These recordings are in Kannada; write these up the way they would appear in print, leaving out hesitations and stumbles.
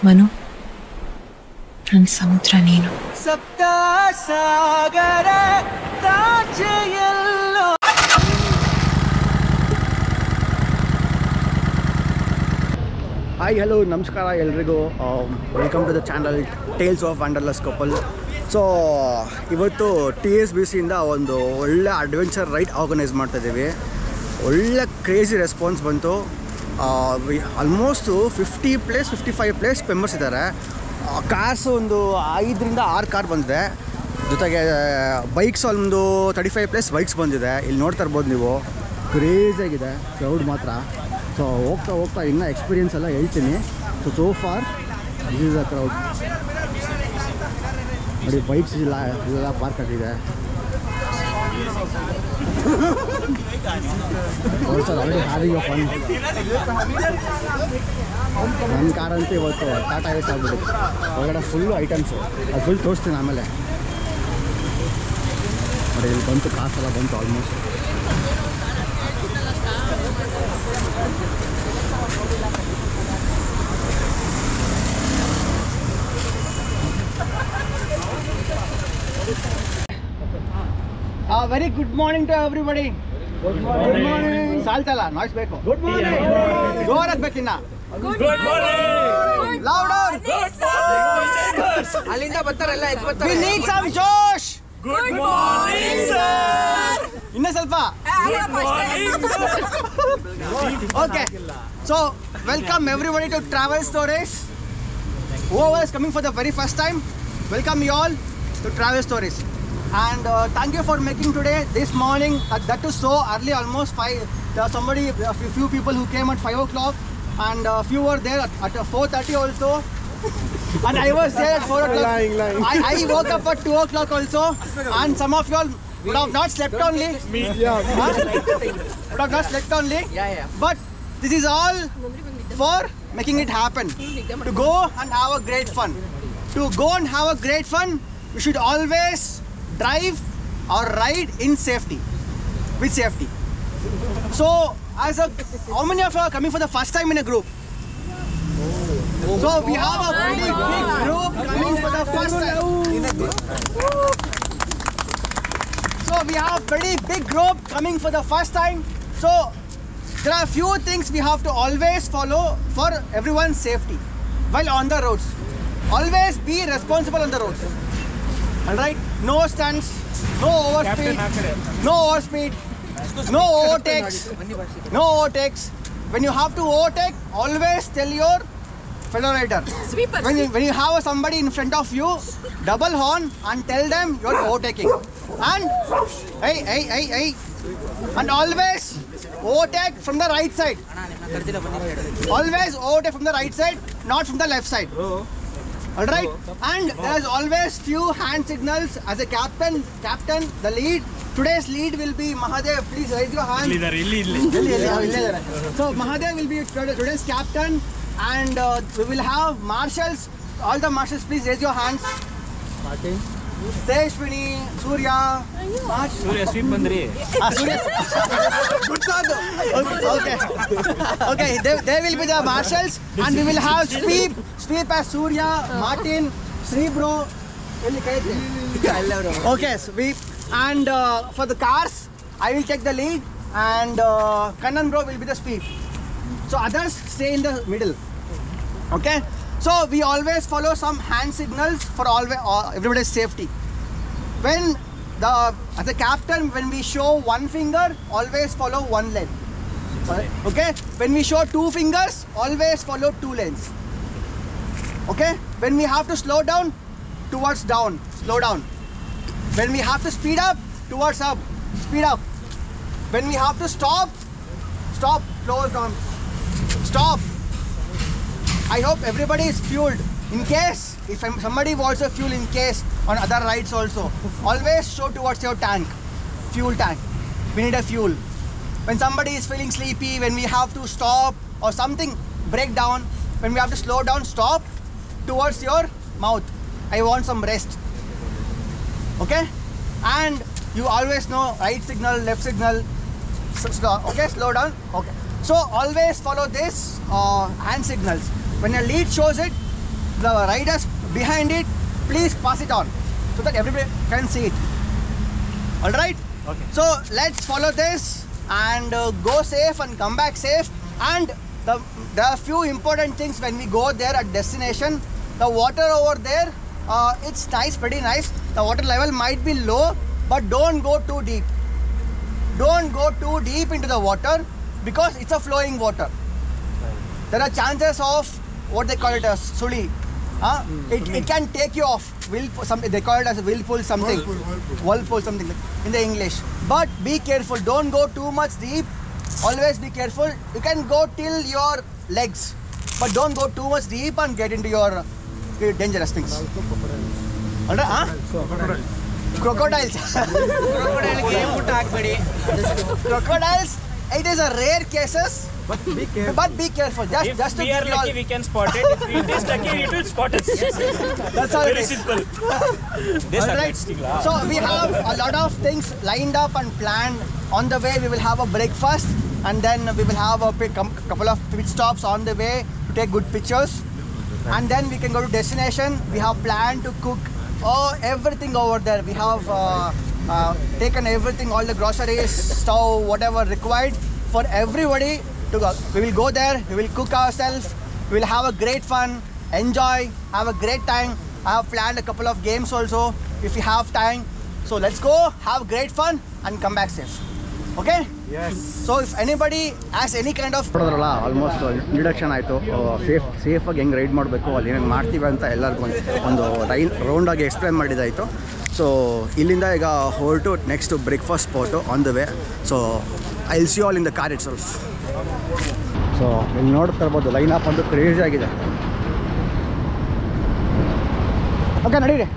ಮನು, ನನ್ನ ಸಮುದ್ರ ನೀನು. ಸಪ್ತ ಸಾಗರ ತಾಚೆಯಲ್ಲೋ. ಹಾಯ್ ಹಲೋ ನಮಸ್ಕಾರ ಎಲ್ರಿಗೂ. Welcome to the channel tales of wonderless couple. So ಇವತ್ತು TSBCಯಿಂದ ಒಂದು ಒಳ್ಳೆ ಅಡ್ವೆಂಚರ್ ರೈಡ್ ಆರ್ಗನೈಸ್ ಮಾಡ್ತಾಯಿದ್ದೀವಿ. ಒಳ್ಳೆ ಕ್ರೇಜಿ ರೆಸ್ಪಾನ್ಸ್ ಬಂತು. ಆಲ್ಮೋಸ್ಟು 55+ ಮೆಂಬರ್ಸ್ ಇದ್ದಾರೆ. ಕಾರ್ಸ್ ಒಂದು 5ರಿಂದ 6 ಕಾರ್ ಬಂದಿದೆ. ಜೊತೆಗೆ ಬೈಕ್ಸ್ ಒಂದು 35+ ಬೈಕ್ಸ್ ಬಂದಿದೆ. ಇಲ್ಲಿ ನೋಡ್ತಾ ಇರ್ಬೋದು ನೀವು, ಕ್ರೇಜಿಯಾಗಿದೆ ಕ್ರೌಡ್ ಮಾತ್ರ. ಸೊ ಹೋಗ್ತಾ ಇನ್ನೂ ಎಕ್ಸ್ಪೀರಿಯನ್ಸ್ ಎಲ್ಲ ಹೇಳ್ತೀನಿ. So for this is a crowd. ನೋಡಿ, ಬೈಕ್ಸ್ ಇಲ್ಲೆಲ್ಲ ಪಾರ್ಕ್ ಆಗಿದೆ. Already having a fun. ನನ್ನ ಕಾರ್ ಅಂತೂ ಇವತ್ತು ಟಾಟಾ ಏಸ್ ಆಗ್ಬಿಟ್ಟು ಒಳಗಡೆ ಫುಲ್ಲು ಐಟಮ್ಸು, ಅದು ಫುಲ್ ತೋರಿಸ್ತೀನಿ ಆಮೇಲೆ. ನೋಡಿ, ಇಲ್ಲಿ ಬಂತು, ಕಾಸೆಲ್ಲ ಬಂತು almost. Very good morning to everybody. Good morning. ಸಾಲ್ತಲ್ಲ, ನಾಯ್ಸ್ ಬೇಕು. Good morning. ಜೋರಾಗಿ ಬೇಕಿನ್ನ. Good morning. ಲೌಡರ್. ಅಲ್ಲಿಂದ ಬರ್ತಾರಲ್ಲ, we need some josh. Good morning sir. ಇನ್ನೂ ಸ್ವಲ್ಪ. Okay, so welcome everybody to travel stories. Whoever is coming for the very first time, welcome you all to Travel Stories. And thank you for making today, this morning, that is so early, almost 5. There are a few people who came at 5 o'clock, and a few were there at 4:30 also. And I was there at 4 o'clock. I woke up at 2 o'clock also. And some of you all would have not slept only. Would have not slept only. But this is all for making it happen. To go and have a great fun. To go and have a great fun, you should always drive or ride in safety, with safety. So, how many of you are coming for the first time in a group? So we have a pretty big group coming for the first time in a group. So we have a pretty big group coming for the first time. So there are a few things we have to always follow for everyone's safety while on the roads. Always be responsible on the roads. Alright? No stunts, no overspeed, no overtakes. When you have to overtake, always tell your fellow rider. When you have somebody in front of you, double horn and tell them you're overtaking. And hey. And always overtake from the right side. Always overtake from the right side, not from the left side. Alright? And there's always few hand signals as a captain, the lead. Today's lead will be Mahadev. Please raise your hand. So Mahadev will be today's captain, and we will have marshals. All the marshals, please raise your hands. Martin. Teshwini, Surya. Surya sweep bandri. Surya. Good song. Okay. They will be the marshals, and we will have sweep as Surya, Martin, Sri bro. Okay, sweep. And for the cars, I will take the lead, and Kannan bro will be the sweep. So others stay in the middle. Okay. So we always follow some hand signals for everybody's safety. As a captain, when we show one finger, always follow one lane. Okay? When we show 2 fingers, always follow 2 lanes. Okay? When we have to slow down, towards down, slow down. When we have to speed up, towards up, speed up. When we have to stop, close down, stop. I hope everybody is fueled. In case, if somebody wants a fuel in case on other rides also, always show towards your tank, fuel tank. We need a fuel. When somebody is feeling sleepy, when we have to stop or something, break down, when we have to slow down, stop towards your mouth. I want some rest. Okay? And you always know right signal, left signal. Okay, slow down. Okay. So always follow this hand signals. When a lead shows it, the riders behind it, please pass it on so that everybody can see it. All right? Okay. So let's follow this and go safe and come back safe. And there are few important things when we go there at destination. The water over there, it's nice, pretty nice. The water level might be low, but don't go too deep. Don't go too deep into the water because it's a flowing water. There are chances of what they call it as suli. It can take you off. They call it as a whirlpool something. Whirlpool something in the English. But be careful. Don't go too much deep. Always be careful. You can go till your legs, but don't go too much deep and get into your dangerous things. Crocodiles. Crocodiles. It is a rare cases. But be careful. But be careful. Just to we are give you all. lucky, we can spot it. If it is lucky, it will spot us. That's all. Very simple. Alright. So we have a lot of things lined up and planned. On the way, we will have a breakfast, and then we will have a couple of pit stops on the way to take good pictures, and then we can go to destination. We have planned to cook everything over there. We have taken everything, all the groceries, stove, whatever required for everybody to go. We will go there. We will cook ourselves. We will have a great fun, enjoy, have a great time. I have planned a couple of games also if you have time. So let's go, have great fun, and come back safe. Okay? Yes. So if anybody has any kind of almost introduction ಆಯಿತು ಸೇಫಾಗಿ ಹೆಂಗೆ ರೈಡ್ ಮಾಡಬೇಕು ಅಲ್ಲಿ ಏನೇನು ಮಾಡ್ತೀವಿ ಅಂತ ಎಲ್ಲರಿಗೂ ಒಂದು ರೌಂಡಾಗಿ ಎಕ್ಸ್ಪ್ಲೇನ್ ಮಾಡಿದ್ದಾಯಿತು. ಸೊ ಇಲ್ಲಿಂದ ಈಗ ಹೊರಟು next breakfast spot on the way. So I will see all in the car it self. So ಇಲ್ಲಿ ನೋಡ್ತಾ ಇರ್ಬೋದು ಲೈನ್ ಅಪ್ ಒಂದು ಕ್ರೇಜಿ ಆಗಿದೆ. ಓಕೆ ನಡೀರಿ.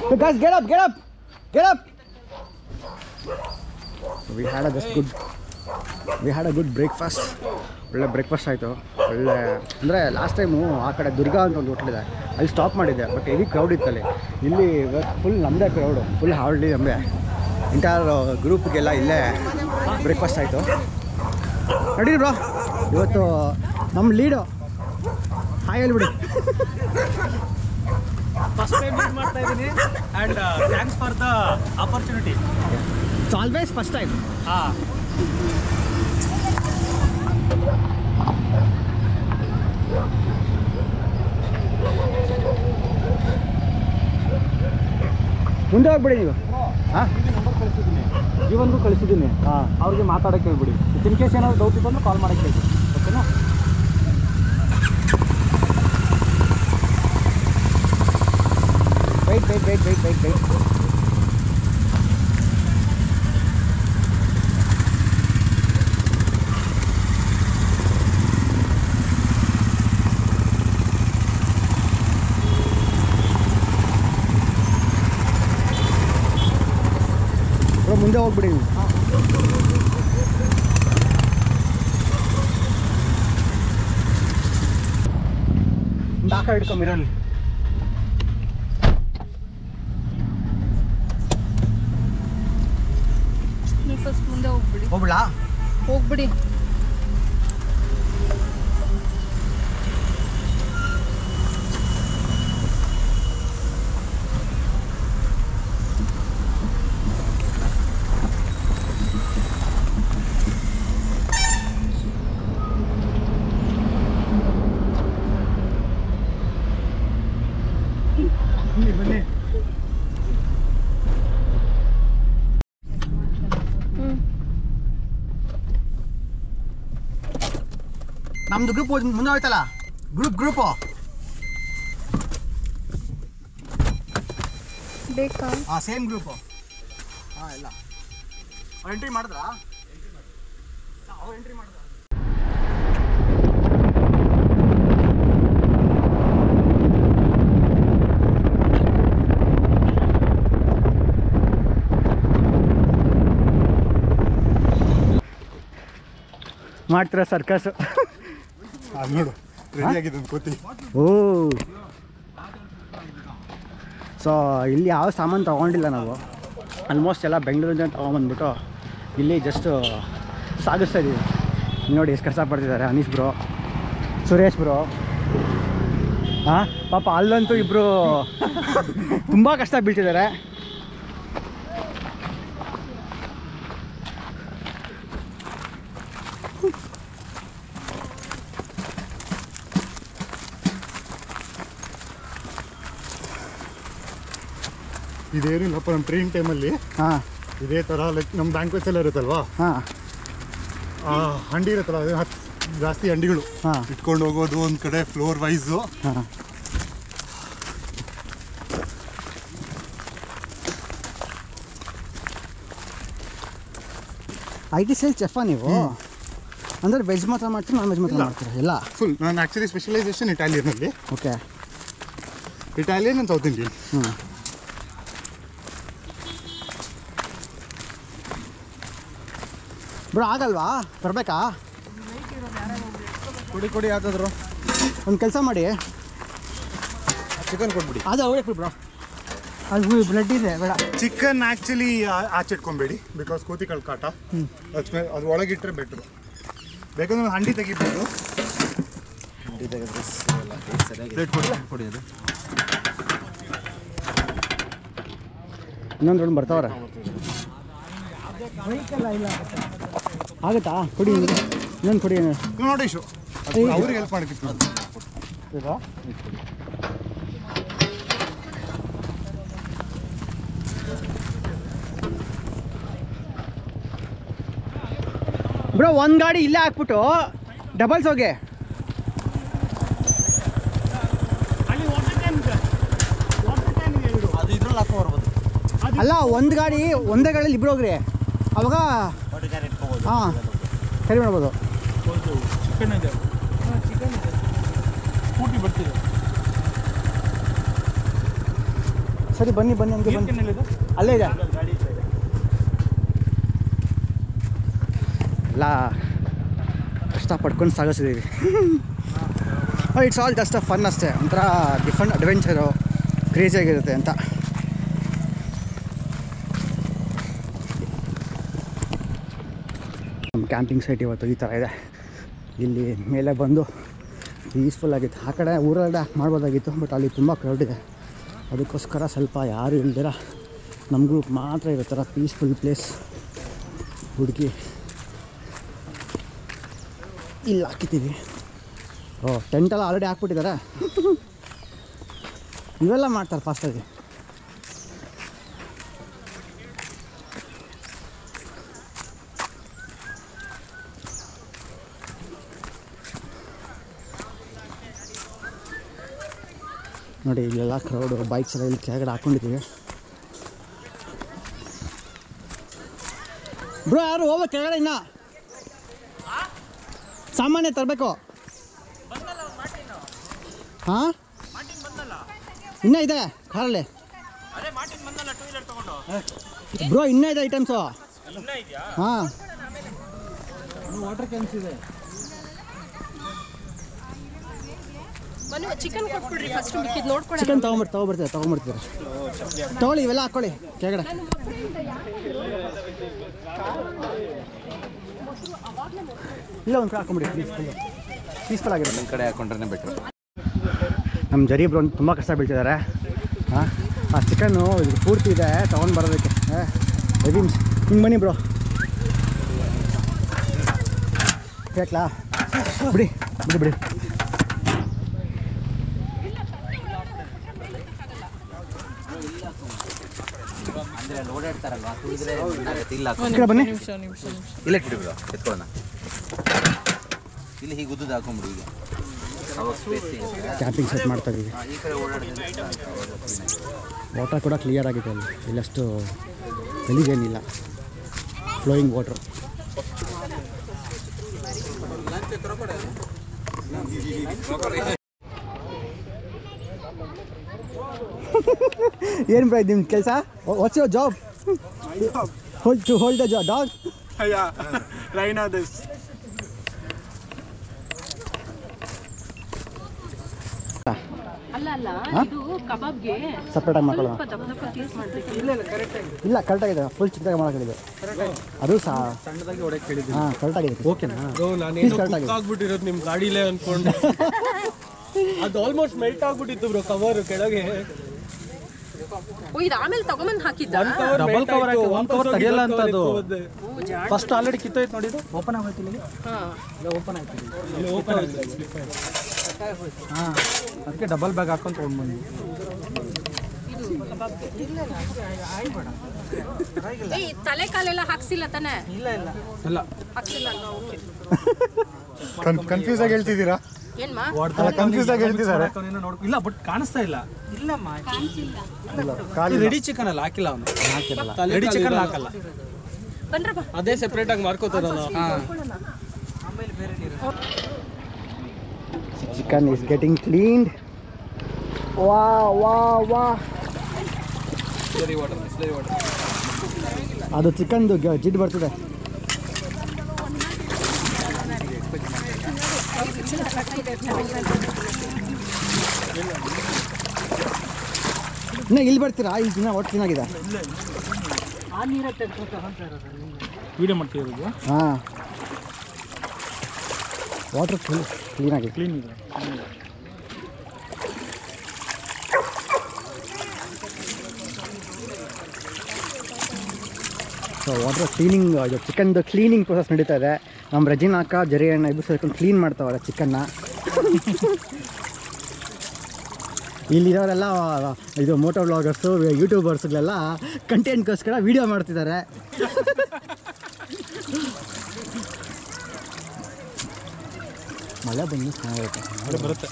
So guys, get up, get up, get up. So we had a good breakfast. ಒಳ್ಳೆ ಬ್ರೇಕ್ಫಾಸ್ಟ್ ಆಯಿತು. ಒಳ್ಳೆ ಅಂದರೆ ಲಾಸ್ಟ್ ಟೈಮು ಆ ಕಡೆ ದುರ್ಗಾ ಅಂತ ಒಂದು ಹೋಟ್ಲಿದೆ, ಅಲ್ಲಿ ಸ್ಟಾಪ್ ಮಾಡಿದ್ದೆ. ಬಟ್ ಹೆವಿ ಕ್ರೌಡ್ ಇತ್ತಲ್ಲಿ. ಇಲ್ಲಿ ಫುಲ್ ನಮ್ಮದೇ ಕ್ರೌಡು, ಫುಲ್ ಹಾರ್ಡ್ಲಿ ನಮ್ಮದೇ. ಎಂಟೈರ್ ಗ್ರೂಪ್ಗೆಲ್ಲ ಇಲ್ಲೇ ಬ್ರೇಕ್ಫಾಸ್ಟ್ ಆಯಿತು. ನಡೀರಿ ಬ್ರೋ, ಇವತ್ತು ನಮ್ಮ ಲೀಡು ಹಾಯ್ ಹೇಳ್ಬಿಡಿ. First time meet ಮಾಡ್ತಾ ಇದ್ದೀನಿ and thanks for the opportunity. It's always first time. ಮುಂದೆ ಹೋಗ್ಬಿಡಿ ನೀವು. ಜೀವನ್ಗೂ ಕಳಿಸಿದ್ದೀನಿ. ಅವ್ರಿಗೆ ಮಾತಾಡೋಕ್ಕೆ ಹೇಳ್ಬಿಡಿ. ಇನ್ ಕೇಸ್ ಏನಾದ್ರು ಡೌಟ್ ಇದ್ದಂದ್ರೆ ಕಾಲ್ ಮಾಡೋಕ್ಕೆ ಹೇಳಿ. ಓಕೆನಾ? Wait. Bro, ಮುಂದೆ ಹೋಗ್ಬಿಡಿ ನೀವು. ದಾಖ ಹಿಡ್ಕೊಂಬಿರಲಿ. ಫಸ್ಟ್ ಮುಂದೆ ಹೋಗ್ಬಿಡಿ. ಹೋಗ್ಬಿಡಿ. ಬನ್ನಿ. ನಮ್ದು ಗ್ರೂಪ್ ಮುಂದೆ ಹೋಯ್ತಲ್ಲ, ಗ್ರೂಪು ಬೇಕಾ? Same group. ಎಲ್ಲ ಅವ್ರು ಎಂಟ್ರಿ ಮಾಡಿದ್ರಾ? ಅವ್ರು ಎಂಟ್ರಿ ಮಾಡಿದ್ರ? ಮಾಡ್ತೀರಾ ಸರ್ಕಸ್? ನೋಡು ರೆಡಿ ಆಗಿದೆ ಕೋತಿ. ಓ, ಸೊ ಇಲ್ಲಿ ಯಾವ ಸಾಮಾನು ತೊಗೊಂಡಿಲ್ಲ ನಾವು. ಆಲ್ಮೋಸ್ಟ್ ಎಲ್ಲ ಬೆಂಗಳೂರಿಂದ ತೊಗೊಂಬಂದ್ಬಿಟ್ಟು ಇಲ್ಲಿ ಜಸ್ಟ್ ಸಾಗಿಸ್ತಾ ಇದ್ದೀವಿ. ನೋಡಿ ಎಷ್ಟು ಕಷ್ಟಪಡ್ತಿದ್ದಾರೆ ಅನೀಸ್ ಬ್ರೋ, ಸುರೇಶ್ ಬ್ರೋ. ಹಾಂ ಪಾಪ ಅಲ್ಲಂತೂ ಇಬ್ಬರು ತುಂಬ ಕಷ್ಟ ಬೀಳ್ತಿದ್ದಾರೆ. ಇದೇನಿಲ್ಲಪ್ಪ ನಮ್ಮ ಟ್ರೈನ್ ಟೈಮಲ್ಲಿ ಹಾಂ ಇದೇ ಥರ ಲೈಕ್ ನಮ್ಮ ಬ್ಯಾಂಕ್ವೆಟ್ಸ್ ಎಲ್ಲ ಇರುತ್ತಲ್ವಾ, ಹಾಂ ಹಂಡಿ ಇರುತ್ತಲ್ಲ ಅದು ಜಾಸ್ತಿ ಹಂಡಿಗಳು ಇಟ್ಕೊಂಡು ಹೋಗೋದು ಒಂದು ಕಡೆ ಫ್ಲೋರ್ ವೈಸು. ಹಾಂ IT ಸೇಲ್ ಚೆಫಾ ನೀವು? ಅಂದರೆ ವೆಜ್ ಮಾತ್ರ ಮಾಡ್ತೀರಾ, ನಾನ್ ವೆಜ್ ಮಾತ್ರ ಮಾಡ್ತೀರಾ? ಎಲ್ಲ ಫುಲ್. ನಾನು ಆ್ಯಕ್ಚುಲಿ ಸ್ಪೆಷಲೈಸೇಷನ್ ಇಟಾಲಿಯನಲ್ಲಿ. Okay. Italian and South Indian. Bro ಆಗಲ್ವಾ? ಬರಬೇಕಾ? ಕೊಡಿ ಯಾವ್ದಾದ್ರು ಒಂದು ಕೆಲಸ ಮಾಡಿ, ಚಿಕನ್ ಕೊಟ್ಬಿಡಿ. ಅದು ಅವಳೇ ಬ್ರೋ, ಅದು ಬ್ಲಡ್ ಇದೆ ಬೇಡ. ಚಿಕನ್ ಆ್ಯಕ್ಚುಲಿ ಆಚೆ ಇಟ್ಕೊಬೇಡಿ, ಬಿಕಾಸ್ ಕೋತಿ ಕಾಟ. ಅದು ಒಳಗಿಟ್ಟರೆ ಬೆಟ್ರು. ಬೇಕಂದ್ರೆ ಒಂದು ಹಂಡಿ ತೆಗಿಬೋದು. ಹಂಡಿ ತೆಗೆದ್ರೆ ಕೊಡಿ. ಅದು ಇನ್ನೊಂದು ರೌಂಡ್ ಬರ್ತಾವ್ರೆ. ಆಗುತ್ತಾ? ಕೊಡಿ ಇನ್ನೊಂದು ಕೊಡಿ. ನೋಡಿ ಶೋ ಅವ್ರಿಗೆ ಹೆಲ್ಪ್ ಮಾಡಕ್ಕಿತ್ತು. ಬ್ರೋ ಒಂದು ಗಾಡಿ ಇಲ್ಲೇ ಹಾಕ್ಬಿಟ್ಟು ಡಬಲ್ಸ್ ಹೋಗಿ. ಅದು ಇದ್ರಲ್ಲಿ ಹಾಕೋ ಬರ್ಬೋದು. ಅಲ್ಲ, ಒಂದು ಗಾಡಿ ಒಂದೇ ಗಾಡಿಯಲ್ಲಿ ಇಬ್ರು ಹೋಗ್ರಿ, ಅವಾಗ ಹಾಂ ಸರಿ ಮಾಡ್ಬೋದು. ಚಿಕನ್ ಇದೆ, ಸ್ಕೂಟಿ ಬರ್ತಿದೆ. ಸರಿ ಬನ್ನಿ ಹಂಗೆ ಬನ್ನಿ. ಅಲ್ಲೇ ಇದೆ ಎಲ್ಲ ಕಷ್ಟ ಪಡ್ಕೊಂಡು ಸಾಗಿಸಿದ್ದೀವಿ. It's all just a fun ಅಷ್ಟೇ, ಒಂಥರ ಡಿಫ್ರೆಂಟ್ ಅಡ್ವೆಂಚರು, ಕ್ರೇಜಿಯಾಗಿರುತ್ತೆ ಅಂತ. ನಮ್ಮ ಕ್ಯಾಂಪಿಂಗ್ ಸೈಟ್ ಇವತ್ತು ಈ ಥರ ಇದೆ. ಇಲ್ಲಿ ಮೇಲೆ ಬಂದು ಪೀಸ್ಫುಲ್ ಆಗಿತ್ತು. ಆ ಕಡೆ ಊರಲ್ಲೇ ಮಾಡ್ಬೋದಾಗಿತ್ತು, ಬಟ್ ಅಲ್ಲಿ ತುಂಬ ಕ್ರೌಡ್ ಇದೆ. ಅದಕ್ಕೋಸ್ಕರ ಸ್ವಲ್ಪ ಯಾರು ಇಲ್ದಿರ ನಮ್ಮ ಗ್ರೂಪ್ ಮಾತ್ರ ಇರೋ ಥರ ಪೀಸ್ಫುಲ್ ಪ್ಲೇಸ್ ಹುಡುಕಿ ಇಲ್ಲಿ ಹಾಕಿದ್ದೀವಿ. ಟೆಂಟೆಲ್ಲ ಆಲ್ರೆಡಿ ಹಾಕ್ಬಿಟ್ಟಿದ್ದಾರೆ. ಇವೆಲ್ಲ ಮಾಡ್ತಾರೆ ಫಾಸ್ಟಾಗಿ. ನೋಡಿ ಇಲ್ಲೆಲ್ಲ ಕ್ರೌಡು, ಬೈಕ್ಸ್ ಎಲ್ಲ ಇಲ್ಲಿ ಕೆಳಗಡೆ ಹಾಕ್ಕೊಂಡಿದ್ದೀವಿ. ಬ್ರೋ ಯಾರು ಹೋಗ್ಬೇಕು ಕೆಳಗಡೆ? ಇನ್ನ ಸಾಮಾನ್ಯ ತರಬೇಕು. ಹಾಂ ಇನ್ನೂ ಇದೆ ಕಾರಲ್ಲಿ ಬ್ರೋ, ಇನ್ನೂ ಇದೆ ಐಟಮ್ಸು. ಹಾಂ ವಾಟರ್ ಕ್ಯಾನ್ಸ್ ಇದೆ. ಚಿಕನ್ ಕೊಟ್ಬಿಡ್ರಿ ಫಸ್ಟ್, ಮಿಕ್ಕಿದ್ದು ನೋಡ್ಕೊಳ್ಳಿ. ಚಿಕನ್ ತೊಗೊಂಬರ್ತೀರ ತೊಗೊಳ್ಳಿ, ಇವೆಲ್ಲ ಹಾಕ್ಕೊಳ್ಳಿ ಕೆಳಗಡೆ. ಇಲ್ಲ ಒಂದು ಕಡೆ ಹಾಕೊಂಬಿಡಿ, ಪೀಸ್ಫುಲ್ ಆಗಿರುತ್ತೆ. ನಿಮ್ಮ ಕಡೆ ಹಾಕೊಂಡ್ರೆ ಬೆಟ್ರು. ನಮ್ಮ ಜರಿ ಬ್ರೋ ತುಂಬ ಕಷ್ಟ ಬೀಳ್ತಿದ್ದಾರೆ. ಹಾಂ ಆ ಚಿಕನ್ನು ಇದು ಪೂರ್ತಿ ಇದೆ ತೊಗೊಂಡು ಬರೋದಕ್ಕೆ. ಹಿಂಗೆ ಬನ್ನಿ ಬ್ರೋ, ಕೇಕ್ಲಾ ಬಿಡಿ. ಬನ್ನಿ, ಇಲ್ಲ ಬಿಡಿ ಬ್ರೋ, ಎತ್ಕೊಳ್ಳೋಣ. ಇಲ್ಲಿ ಹೀಗೆ ಉದ್ದದ ಹಾಕೊಂಡ್ಬಿಡಿ. ಈಗ ಕ್ಯಾಂಪಿಂಗ್ ಸೆಟ್ ಮಾಡ್ತಾ ಇದ್ದೀವಿ. ಈ ಕಡೆ ಓಡಾಡಿದ್ರೆ ವಾಟರ್ ಕೂಡ ಕ್ಲಿಯರ್ ಆಗಿದೆ ಅಲ್ಲಿ, ಇಲ್ಲಷ್ಟು ಗಲೀಜೇನಿಲ್ಲ, ಫ್ಲೋಯಿಂಗ್ ವಾಟ್ರು. ಏನು ಬ್ರೋ ನಿಮ್ಮ ಕೆಲಸ? What's your job? hold the dog? Yeah, right now this. ಅಲ್ಲ ಇದು ಕಬಾಬ್ಗೆ ಸಪ್ರೇಟಾಗಿ ಮಾಡ್ಕೊಳ್ಳೋಣ. ದಪ್ಪ ಪೀಸ್ ಮಾಡಬೇಕು. ಇಲ್ಲ ಕರೆಕ್ಟಾಗಿದೆ, ಫುಲ್ ಚಿಕ್ಕದಾಗಿ ಮಾಡೋಕ್ಕಿದೆ ಅದು ಸಣ್ಣದಾಗಿ ಹೊಡೆಯಕ್ಕೆ ಹೇಳಿದ್ದೆ. ಹಾಂ ಕರೆಕ್ಟಾಗಿದೆ. ಓಕೆನಾ? ನಾನೇನು ಕುಕ್ ಆಗ್ಬಿಟ್ಟಿರೋದು ನಿಮ್ಮ ಗಾಡಿಲೇ ಅನ್ಕೊಂಡು ಅದು ಆಲ್ಮೋಸ್ಟ್ ಮೆಲ್ಟ್ ಆಗ್ಬಿಟ್ಟಿತ್ತು ಬ್ರೋ ಕವರ್ ಕೆಳಗೆ. ಓ ಇದು ಆಮೇಲೆ ತಗೊಂಬಂದು ಹಾಕಿದ್ದ. ಡಬಲ್ ಕವರ್ ಆಯ್ತು, ಒಂದು ಕವರ್ ತೆಗಿಯಲ್ಲ ಅಂತ ಅದು ಓ ಜಾಣ. ಫಸ್ಟ್ ಆಲ್ರೆಡಿ ಕಿತ್ತೋಯ್ತು ನೋಡಿ, ಇದು ಓಪನ್ ಆಗೋಯ್ತು ಇಲ್ಲಿಗೆ. ಹಾಂ ಓಪನ್ ಆಯ್ತು ಇಲ್ಲಿ ಓಪನ್ ಆಯ್ತು. ಹಾಂ, ಅದಕ್ಕೆ ಡಬಲ್ ಬ್ಯಾಗ್ ಹಾಕೊಂಡು ತೊಗೊಂಡ್ಬಂದ್ವಿ. ಏಯ್ ತಲೆ ಕಾಲೆಲ್ಲ ಹಾಕ್ಸಿಲ್ಲ ತಾನೆ? ಇಲ್ಲ ಹಾಕ್ಸಿಲ್ಲ ಅಲ್ವಾ? ಓಕೆ. ಕನ್ಫ್ಯೂಸ್ ಆಗಿ ಹೇಳ್ತಿದ್ದೀರಾ? ಏನ್ಮಾ? ಕನ್ಫ್ಯೂಸ್ ಆಗಿ ಹೇಳ್ತಿದ್ದಾರೆ. ಇಲ್ಲ ಬಟ್ ಕಾಣಿಸ್ತಾ ಇಲ್ಲ. ರೆಡಿ ಚಿಕನ್ ಅಲ್ಲ, ಹಾಕಿಲ್ಲ ಅವನು. ರೆಡಿ ಚಿಕನ್ ಹಾಕಲ್ಲ. ಬನ್ರಪ್ಪ. ಅದೇ ಸೆಪರೇಟ್ ಆಗಿ ಮಾರ್ಕೋತಾರಲ್ಲ. Chicken is getting cleaned. ವಾ ವಾ ವಾ, ಅದು ಚಿಕನ್ದು ಜಿಡ್ ಬರ್ತಿದೆ. ಇನ್ನು ಇಲ್ಲಿ ಬರ್ತೀರಾ? ಇಲ್ಲಿ ದಿನ ಒಟ್ಟು ಚೆನ್ನಾಗಿದೆ. ವಿಡಿಯೋ ಮಾಡ್ತಿರೋದು. ಹಾಂ, ವಾಟರ್ ಫುಲ್ ಕ್ಲೀನಾಗಿದೆ. ಕ್ಲೀನ್ ಇದೆ. ಸೊ ವಾಟರ್ ಕ್ಲೀನಿಂಗ್, ಇದು ಚಿಕನ್ದು ಕ್ಲೀನಿಂಗ್ ಪ್ರೊಸೆಸ್ ನಡೀತಾ ಇದೆ. ನಮ್ಮ ರಜಿನಾ ಅಕ್ಕ ಜರಿ ಎಣ್ಣೆ ಇಬ್ಬರು ಸೇರ್ಕೊಂಡು ಕ್ಲೀನ್ ಮಾಡ್ತಾವಲ್ಲ ಚಿಕನ್ನ. ಇಲ್ಲಿರೋರೆಲ್ಲ ಇದು ಮೋಟೋ ವ್ಲಾಗರ್ಸು, ಯೂಟ್ಯೂಬರ್ಸ್ಗಳೆಲ್ಲ ಕಂಟೆಂಟ್ಗೋಸ್ಕರ ವೀಡಿಯೋ ಮಾಡ್ತಿದ್ದಾರೆ. ಮಳೆ ಬಂದು ಚೆನ್ನಾಗಿರುತ್ತೆ, ಮಳೆ ಬರುತ್ತೆ.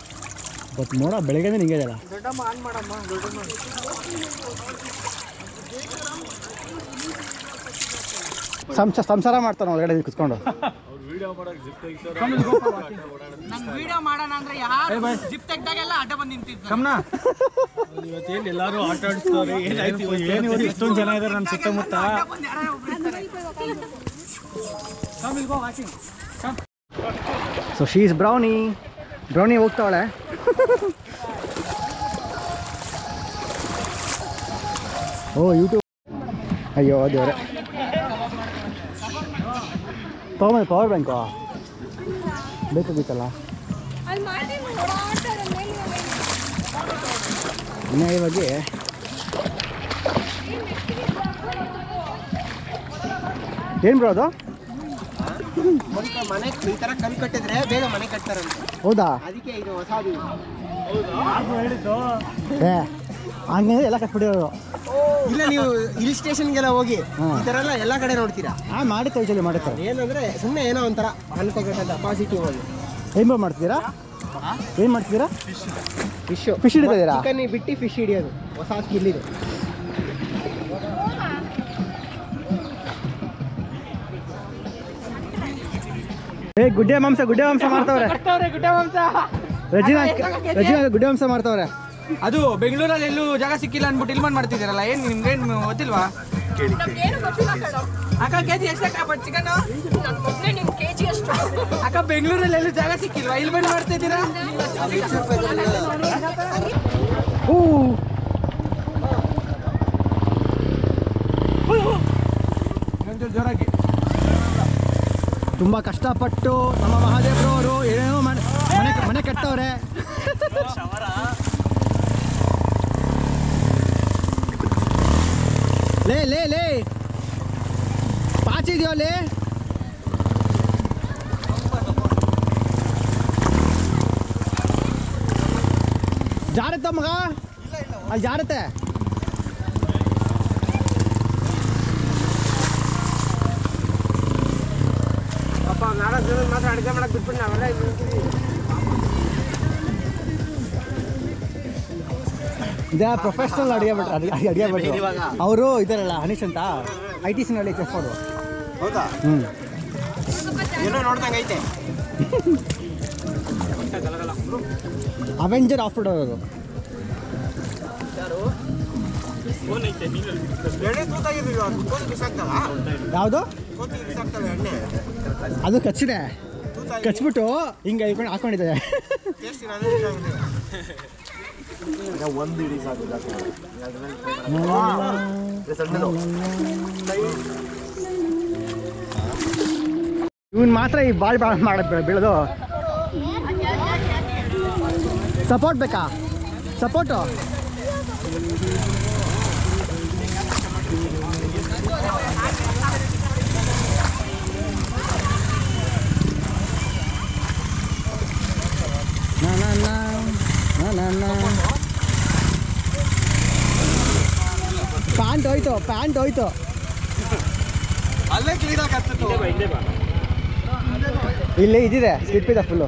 ಬಟ್ ಮೋಡ ಬೆಳಗ್ಗೆ ನಿಂಗೆ ಇದೆಯಲ್ಲ. ಸಂಸಾರ ಮಾಡ್ತಾನೆ ಒಳಗಡೆ ಕುತ್ಕೊಂಡು. ಇವತ್ತೇನು ಎಲ್ಲರೂ ಆಟ ಆಡಿಸ್ತಾರೆ, ಏನಾಯ್ತು ಇವತ್ತು ಇಷ್ಟೊಂದು ಜನ ಇದ್ದಾರೆ ನನ್ನ ಸುತ್ತಮುತ್ತ. ಸೊ ಶೀ ಇಸ್ ಬ್ರೌನಿ ಹೋಗ್ತಾವಳೆ. ಓ ಯೂಟ್ಯೂಬ್, ಅಯ್ಯೋ ದೇವ್ರೆ. ತೊಗೊಂಬಂದು ಪವರ್ ಬ್ಯಾಂಕು ಬೇಕಾಗಿತ್ತಲ್ಲ. ಅನ್ಯಾಯವಾಗಿ ಏನು ಬ್ರೋ ಅದು? ಮನೆ ಈ ತರ ಕಲ್ ಕಟ್ಟಿದ್ರೆ ಬೇಗ ಮನೆ ಕಟ್ತಾರಂತೆ. ಹೌದಾ? ಅದಕ್ಕೆ ಇದು ಹೊಸದು. ಏ ಹಂಗೆ ಎಲ್ಲ ಕಟ್ಬಿಟ್ಟಿರೋದು. ಇಲ್ಲ ನೀವು ಹಿಲ್ ಸ್ಟೇಷನ್ಗೆಲ್ಲ ಹೋಗಿ ಈ ತರ ಎಲ್ಲ ಕಡೆ ನೋಡ್ತೀರಾ. ಮಾಡಿರ್ತಾರೆ ಮಾಡಿರ್ತಾರೆ. ಏನಂದ್ರೆ ಸುಮ್ಮನೆ ಏನೋ ಒಂಥರ ಅನ್ಕೋಬೇಕಂತ ಪಾಸಿಟಿವ್ ಆಗಿ. ಏನು ಮಾಡ್ತಿದ್ದೀರಾ? ಏನು ಮಾಡ್ತಿದ್ದೀರಾ? ಫಿಶ್ ಹಿಡಿದಿದ್ದೀರಾ? ಚಿಕನ್ ಬಿಟ್ಟು ಫಿಶ್ ಹಿಡಿಯೋದು ಹೊಸ ಸ್ಕಿಲ್ ಇದು. ಗುಡ್ಡೆ ಮಾಂಸ ಮಾಡ್ತಾವ್ರೆ. ರಜಿನಾ ಗುಡ್ಡೆ ಮಾಂಸ ಮಾಡ್ತಾವ್ರೆ. ಅದು ಬೆಂಗಳೂರಲ್ಲಿ ಎಲ್ಲೂ ಜಾಗ ಸಿಕ್ಕಿಲ್ಲ ಅನ್ಬಿಟ್ಟು ಇಲ್ಲಿ ಮಾಡ್ತಿದ್ದೀರಲ್ಲ, ಏನು ನಿಮ್ಗೇನು ಗೊತ್ತಿಲ್ವಾ? ಅಕ್ಕ ಕೆಜಿ ಎಷ್ಟಕ್ಕ ಚಿಕನ್? ಅಕ್ಕ ಬೆಂಗಳೂರಲ್ಲಿ ಎಲ್ಲೂ ಜಾಗ ಸಿಕ್ಕಿಲ್ವಾ, ಇಲ್ಲಿ ಬಂದು ಮಾಡ್ತಿದ್ದೀರಾ? ಜೋರಾಗಿ ತುಂಬ ಕಷ್ಟಪಟ್ಟು ನಮ್ಮ ಮಹಾದೇವ್ರವರು ಏನೇನೋ ಮನೆ ಕಟ್ಟವ್ರೆ. ಲೇ ಪಾಚಿದ್ಯೋ ಲೇ. ಜಾರತ್ತ ಮಗ, ಅಲ್ಲಿ ಜಾರತ್ತೆ. ನಾಲ್ಕು ಜನ ಮಾತ್ರ ಅಡುಗೆ ಮಾಡಕ್ ಬಿಟ್ಬಿಟ್ಟು ನಾವೆಲ್ಲ ಇದೇ ಪ್ರೊಫೆಷ್ನಲ್ ಅಡುಗೆ ಭಟ್ರು ಅವರು ಇದ್ದಾರಲ್ಲ, ಹನೀಶ್ ಅಂತ ITC ನಲ್ಲಿ ಚೆಫ್ ಅವರು. ಹೌದಾ? ಏನೋ ನೋಡ್ದಂಗೆ ಐತೆ. ಅವೆಂಜರ್ ಆಫ್ ರೋಡ್ ಅವರು. ಯಾವುದು? ಅದು ಕಚ್ಚಿದೆ, ಕಚ್ಬಿಟ್ಟು ಹಿಂಗೆ ಹಾಕೊಂಡಿದ್ದಾರೆ. ಇವನ್ ಮಾತ್ರ ಈ ಬಾಳ್ ಬೆಳೆದು ಸಪೋರ್ಟ್ ಬೇಕಾ? ಸಪೋರ್ಟು ಪ್ಯಾಂಟ್ ಹೋಯ್ತು ಅಲ್ಲೇ ಕ್ಲೀನ್ ಆಗಿ ಹತ್ತಿತ್ತು. ಇಲ್ಲೇ ಇದಿದೆ, ಸ್ಲಿಪ್ ಇದೆ ಫುಲ್ಲು.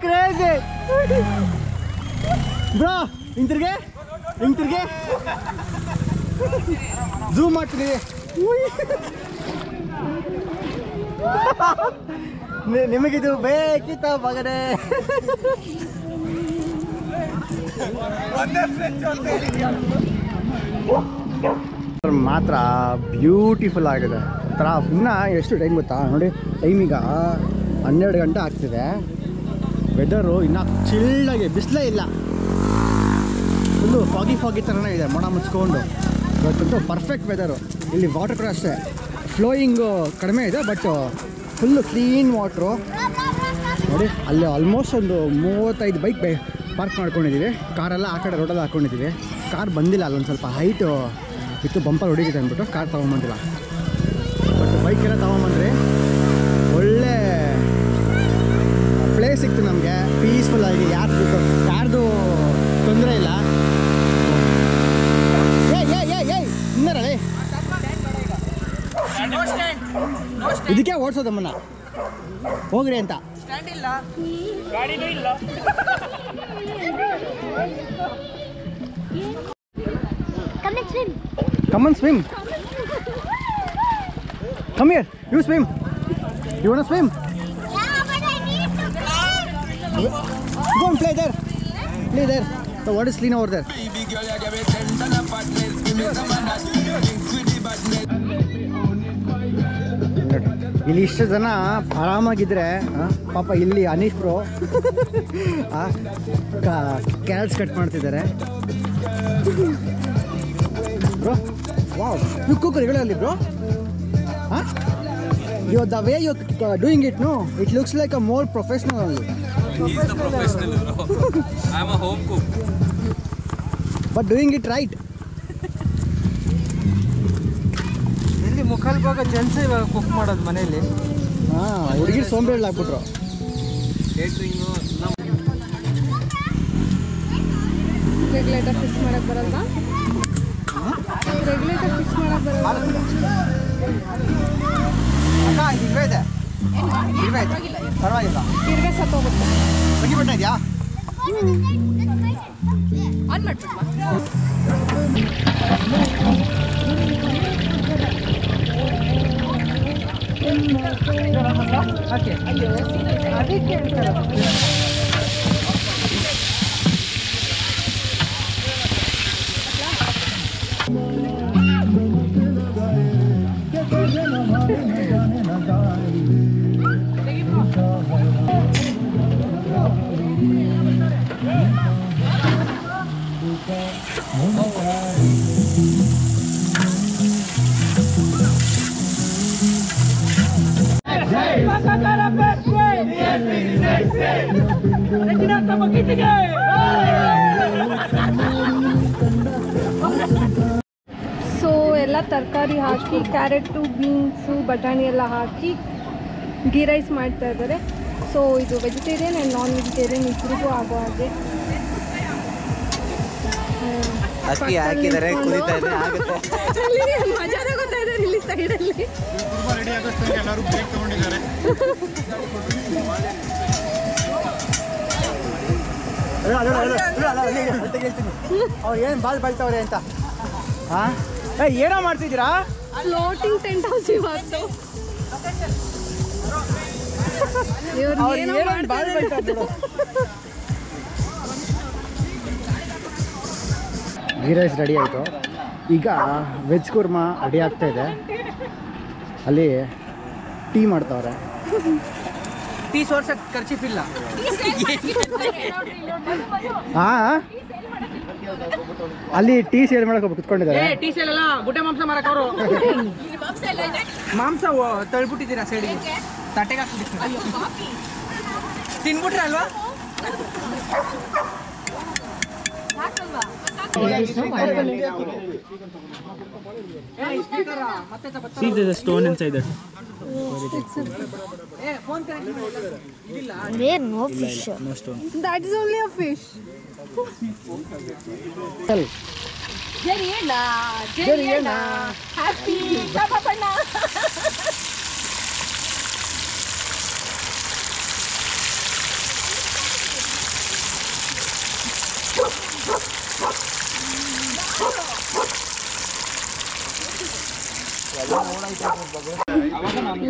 ಕ್ರೇಜಿ ಬ್ರೋ, ಹಿಂತಿರ್ಗೆ ಝೂಮ್ ಮಾಡ್ತೀನಿ. ನಿಮಗಿದು ಬೇಕಿತ್ತ ಮಗನೇ? ಮಾತ್ರ ಬ್ಯೂಟಿಫುಲ್ ಆಗಿದೆ ಒಂಥರ. ಇನ್ನು ಎಷ್ಟು ಟೈಮ್ ಗೊತ್ತಾ ನೋಡಿ, ಟೈಮೀಗ 12 ಗಂಟೆ ಆಗ್ತಿದೆ. ವೆದರು ಇನ್ನೂ ಚಿಲ್ಲಾಗಿ, ಬಿಸಿಲೇ ಇಲ್ಲ, ಫುಲ್ಲು ಫಾಗಿ ಥರನೇ ಇದೆ, ಮೋಡ ಮುಚ್ಕೊಂಡು. ಇವತ್ತಂತೂ ಪರ್ಫೆಕ್ಟ್ ವೆದರು. ಇಲ್ಲಿ ವಾಟರ್ ಕೂಡ ಅಷ್ಟೇ, ಫ್ಲೋಯಿಂಗು ಕಡಿಮೆ ಇದೆ, ಬಟ್ ಫುಲ್ಲು ಕ್ಲೀನ್ ವಾಟ್ರು ನೋಡಿ. ಅಲ್ಲಿ ಆಲ್ಮೋಸ್ಟ್ ಒಂದು 35 ಬೈಕ್ ಪಾರ್ಕ್ ಮಾಡ್ಕೊಂಡಿದ್ದೀವಿ. ಕಾರೆಲ್ಲ ಆ ಕಡೆ ರೋಡಲ್ಲಿ ಹಾಕ್ಕೊಂಡಿದ್ದೀವಿ. ಕಾರ್ ಬಂದಿಲ್ಲ, ಅಲ್ಲೊಂದು ಸ್ವಲ್ಪ ಹೈಟು ಇತ್ತು, ಬಂಪರ್ ಹೊಡಿಗಿದೆ ಅಂದ್ಬಿಟ್ಟು ಕಾರ್ ತೊಗೊಂಬಂದಿಲ್ಲ. ಬಟ್ ಬೈಕೆಲ್ಲ ತೊಗೊಂಬಂದ್ರಿ, ಒಳ್ಳೆ ಪ್ಲೇಸ್ ಸಿಕ್ತು ನಮಗೆ, ಪೀಸ್ಫುಲ್ಲಾಗಿ. ಯಾರ್ದು ತೊಂದರೆ ಇಲ್ಲ. ಇನ್ನರೇ ಇದಕ್ಕೆ ಓಡಿಸೋದಮ್ಮನ್ನ ಹೋಗ್ರಿ ಅಂತ. Come and swim. Come here. You swim. You wanna swim? Yeah, but I need to play. Go and play there. Play there. So what is clean over there? ಇಲ್ಲಿ ಇಷ್ಟು ಜನ ಆರಾಮಾಗಿದ್ರೆ ಪಾಪ ಇಲ್ಲಿ ಅನೀಶ್ ಬ್ರೋ ಕ್ಯಾರೆಟ್ಸ್ ಕಟ್ ಮಾಡ್ತಿದ್ದಾರೆ. Bro, wow, you cook regularly bro? The way you're doing it, no, it looks like a more professional only. He's the professional, bro. I'm a home cook. But doing it right. ಇಲ್ಲಿ ಮುಖಲ್ಭಾಗ ಜೆಂಟ್ಸ್ ಇವಾಗ ಕುಕ್ ಮಾಡೋದು ಮನೇಲಿ. ಹುಡುಗಿರು ಸೋಂಬೇರಿ ಆಗ್ಬಿಟ್ರು. ರೆಗ್ಯುಲೇಟರ್ ಫಿಕ್ಸ್ ಮಾಡಕ್ ಬರಲ್ಲ. ರೆಗ್ಯುಲೇಟರ್ ಫಿಕ್ಸ್ ಮಾಡಕ್ ಬರಲ್ಲ. ಇದೆ ಪರವಾಗಿಲ್ಲ. ತಿರ್ಗಾ ಸತ್ತೋಗುತ್ತೆ. ಬಗ್ಗಿಬಿಟ್ಟ ಇದೆಯಾ? ಆನ್ ಮಾಡ್ಬಿಟ್ವಾ? ಓಕೆ, ಅದಕ್ಕೆ ಸೊ ಎಲ್ಲ ತರಕಾರಿ ಹಾಕಿ, ಕ್ಯಾರೆಟು, ಬೀನ್ಸು, ಬಟಾಣಿ ಎಲ್ಲ ಹಾಕಿ ಗೀ ರೈಸ್ ಮಾಡ್ತಾ ಇದ್ದಾರೆ. ಸೊ ಇದು ವೆಜಿಟೇರಿಯನ್ ಆ್ಯಂಡ್ ನಾನ್ ವೆಜಿಟೇರಿಯನ್ ಇಬ್ಬರಿಗೂ ಆಗೋ ಹಾಗೆ ಅಕ್ಕಿ ಹಾಕಿದರೆ ಕುದಿತಾ ಇದೆ, ಆಗುತ್ತೆ. ಮಜಾ ತಗೋತಾ ಇದ್ದಾರೆ ಇಲ್ಲಿ ಸೈಡಲ್ಲಿ. ರೆಡಿ ಆಗೋಷ್ಟೊಂದು ಎಲ್ಲರೂ ಬ್ರೇಕ್ ತಗೊಂಡಿದ್ದಾರೆ. ಅವ್ರು ಏನು ಬಾಲ್ ಬಳ್ತವ್ರೆ ಅಂತ. ಏನೋ ಮಾಡ್ತಿದ್ದೀರಾ? ಫ್ಲೋಟಿಂಗ್ ಟೆಂಟ್ ಹೌಸ್ ಇವತ್ತು. ಗೀ ರೈಸ್ ರೆಡಿ ಆಯಿತು. ಈಗ ವೆಜ್ ಕುರ್ಮಾ ರೆಡಿ ಆಗ್ತಾಯಿದೆ. ಅಲ್ಲಿ ಟೀ ಮಾಡ್ತಾವ್ರೆ. ಟೀ ಸೋರ್ಸಕ್ಕೆ ಖರ್ಚಿಫಿಲ್ಲ. ಹಾಂ, ಅಲ್ಲಿ ಟೀ ಸೇಲ್ ಮಾಡಕ್ಕೆ ಕುತ್ಕೊಂಡಿದ್ದಾರೆ. ಟೀ ಸೇಲ್ ಎಲ್ಲ ಗುಡ್ಡೆ ಮಾಂಸ ಮಾರಕ್ಕೆ ಅವರು ಮಾಂಸ ತಳ್ಬಿಟ್ಟಿದ್ದೀರಾ ಸೈಡಿಗೆ, ತಟ್ಟೆಗೆ ಹಾಕ್ಬಿಟ್ಟಿದ್ದೀರಾ. ತಿನ್ಬಿಟ್ರೆ ಅಲ್ವಾ? See, there's a stone inside that. There no fish. No stone. That is only a fish. Jeriana, happy Kapapana.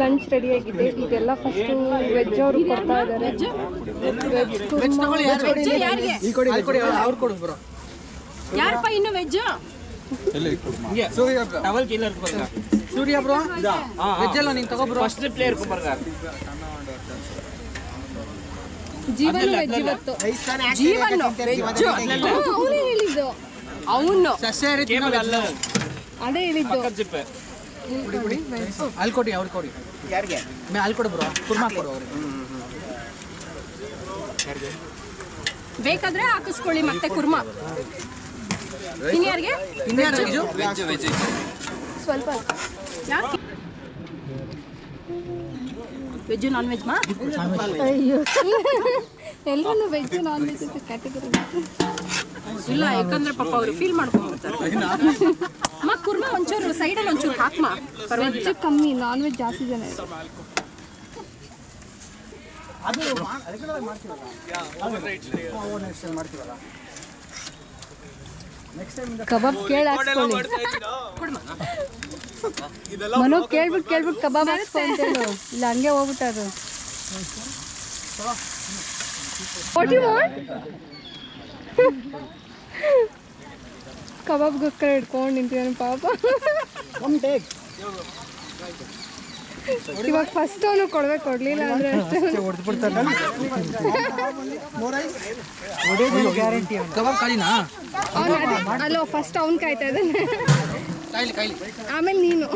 Lunch ready ಆಗಿದೆ. ಈಗೆಲ್ಲ ಫಸ್ಟ್ ವೆಜ್ ಅವರು ಕೊಡ್ತಾ ಇದ್ದಾರೆ. ಅವ್ರು ಕೊಡು ಬ್ರೋ. ಯಾರಪ್ಪ ಇನ್ನು ವೆಜ್? ಟವಲ್ ಕೀಲರ್ ಸೂರ್ಯ ಬ್ರೋ ವೆಜ್ ಎಲ್ಲ ನೀನು ತಗೋ ಬ್ರೋ. ಫಸ್ಟ್ ಪ್ಲೇಯರ್ ಜೀವನ ವೆಜ್ ಇವತ್ತು. ಜೀವನ ವೆಜ್ ಅವನೇ ಹೇಳಿದ್ದು, ಅವನು ಸಸ್ಯಾಹಾರಿ ಅಲ್ಲ, ಅದೇ ಹೇಳಿದ್ದು. ಅಲ್ಲಿ ಕೊಡಿ, ಅವ್ರು ಕೊಡಿ. ಯಾರಿಗೆ ಅಲ್ಲಿ ಕೊಡು ಬ್ರೋ, ಕುರ್ಮಾ ಕೊಡು ಅವ್ರಿಗೆ. ಬೇಕಾದ್ರೆ ಹಾಕಿಸ್ಕೊಳ್ಳಿ ಮತ್ತೆ ಕುರ್ಮಾ. ಇನ್ಯಾರಿಗೆ? ವೆಜ್ ಸ್ವಲ್ಪ ಯಾಕೆ ವೆಜ್ ನಾನ್ ವೆಜ್ ಮಾ? ಅಯ್ಯೋ, ಎಲ್ಲರೂ ವೆಜ್ ನಾನ್ ವೆಜ್ ಕ್ಯಾಟಗರಿ ಇಲ್ಲ, ಯಾಕಂದ್ರೆ ಪಾಪ ಅವರು ಫೀಲ್ ಮಾಡ್ಕೊಂಡ್ಬಿಡ್ತಾರೆ. ಅಮ್ಮ ಕುರ್ಮಾ ಒಂಚೂರು ಸೈಡಲ್ಲಿ ಒಂಚೂರು ಹಾಕ್ಮಾ. ವೆಜ್ ಕಮ್ಮಿ, ನಾನ್ ವೆಜ್ ಜಾಸ್ತಿ ಜನ ಇದೆ. ಕಬಾಬ್ ಕೇಳಿ ಹಾಕ್ಸ್ಕೊಳ್ಳಿ. ಮನು ಕೇಳ್ಬಿಟ್ಟು ಕಬಾಬ್ ಹಾಕ್ಸ್ಕೊಂತೇಳು, ಇಲ್ಲ ಹಂಗೆ ಹೋಗ್ಬಿಟ್ಟದು. ಕಬಾಬ್ಗೋಸ್ಕರ ಇಟ್ಕೊಂಡು ನಿಂತಿದ್ದಾನೆ ಪಾಪ. ಇವಾಗ ಫಸ್ಟ್ ಅವನು ಕೊಡ್ಲಿಲ್ಲ ಅಂದ್ರೆ ಅಷ್ಟೇ ಕಬಾಬ್ ಕಾಲಿನಾ? ಅಲ್ಲೋ ಫಸ್ಟ್ ಅವ್ನು ಕಾಯ್ತಾ ಇದ್ದಾನೆ, ಕಾಯ್ಲಿ. ಆಮೇಲೆ ನೀನು.